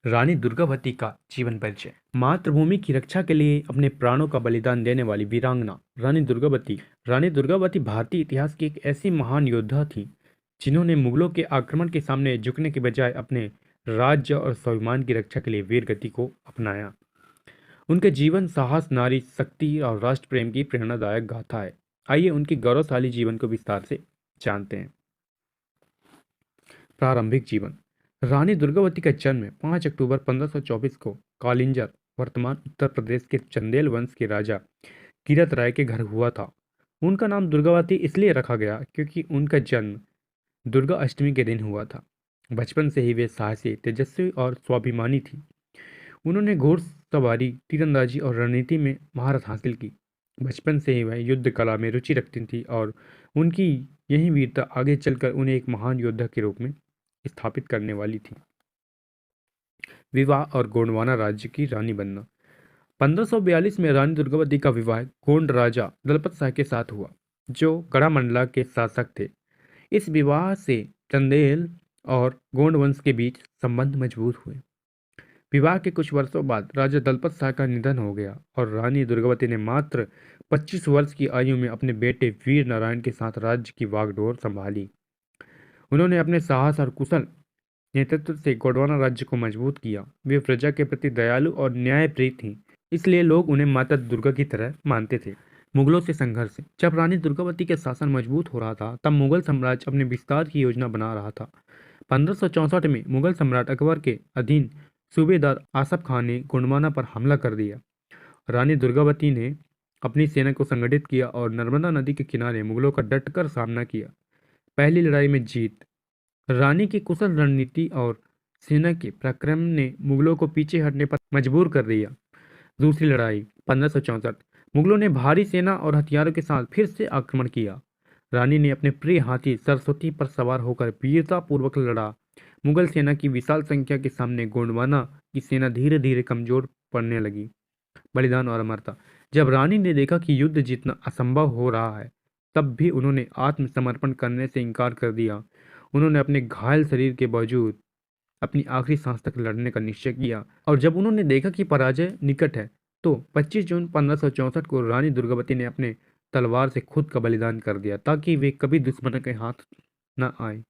रानी दुर्गावती का जीवन परिचय। मातृभूमि की रक्षा के लिए अपने प्राणों का बलिदान देने वाली वीरांगना रानी दुर्गावती भारतीय इतिहास की एक ऐसी महान योद्धा थी जिन्होंने मुगलों के आक्रमण के सामने झुकने के बजाय अपने राज्य और स्वाभिमान की रक्षा के लिए वीर गति को अपनाया। उनके जीवन साहस, नारी शक्ति और राष्ट्र प्रेम की प्रेरणादायक गाथा है। आइए उनके गौरवशाली जीवन को विस्तार से जानते हैं। प्रारंभिक जीवन। रानी दुर्गावती का जन्म 5 अक्टूबर 1524 को कालिंजर, वर्तमान उत्तर प्रदेश के चंदेल वंश के राजा कीरत राय के घर हुआ था। उनका नाम दुर्गावती इसलिए रखा गया क्योंकि उनका जन्म दुर्गा अष्टमी के दिन हुआ था। बचपन से ही वे साहसी, तेजस्वी और स्वाभिमानी थी। उन्होंने घोड़सवारी, तीरंदाजी और रणनीति में महारत हासिल की। बचपन से ही वह युद्ध कला में रुचि रखती थी और उनकी यही वीरता आगे चलकर उन्हें एक महान योद्धा के रूप में स्थापित करने वाली थी। विवाह और गोंडवाना राज्य की रानी बनना। 1542 में रानी दुर्गावती का विवाह गोंड राजा दलपत शाह के साथ हुआ, जो गढ़ामंडला के शासक थे। इस विवाह से चंदेल और गोंड वंश के बीच संबंध मजबूत हुए। विवाह के कुछ वर्षों बाद राजा दलपत शाह का निधन हो गया और रानी दुर्गावती ने मात्र 25 वर्ष की आयु में अपने बेटे वीर नारायण के साथ राज्य की वागडोर संभाली। उन्होंने अपने साहस और कुशल नेतृत्व से गोंडवाना राज्य को मजबूत किया। वे प्रजा के प्रति दयालु और न्यायप्रिय थीं, इसलिए लोग उन्हें माता दुर्गा की तरह मानते थे। मुगलों से संघर्ष। जब रानी दुर्गावती के शासन मजबूत हो रहा था, तब मुगल साम्राज्य अपने विस्तार की योजना बना रहा था। 1564 में मुगल सम्राट अकबर के अधीन सूबेदार आसफ खान ने गोंडवाना पर हमला कर दिया। रानी दुर्गावती ने अपनी सेना को संगठित किया और नर्मदा नदी के किनारे मुगलों का डटकर सामना किया। पहली लड़ाई में जीत। रानी की कुशल रणनीति और सेना के पराक्रम ने मुगलों को पीछे हटने पर मजबूर कर दिया। दूसरी लड़ाई 1564। मुगलों ने भारी सेना और हथियारों के साथ फिर से आक्रमण किया। रानी ने अपने प्रिय हाथी सरस्वती पर सवार होकर वीरतापूर्वक लड़ा। मुगल सेना की विशाल संख्या के सामने गोंडवाना की सेना धीरे धीरे कमजोर पड़ने लगी। बलिदान और अमरता। जब रानी ने देखा कि युद्ध जीतना असंभव हो रहा है, तब भी उन्होंने आत्मसमर्पण करने से इनकार कर दिया। उन्होंने अपने घायल शरीर के बावजूद अपनी आखिरी सांस तक लड़ने का निश्चय किया और जब उन्होंने देखा कि पराजय निकट है, तो 25 जून 1564 को रानी दुर्गावती ने अपने तलवार से खुद का बलिदान कर दिया ताकि वे कभी दुश्मनों के हाथ न आए।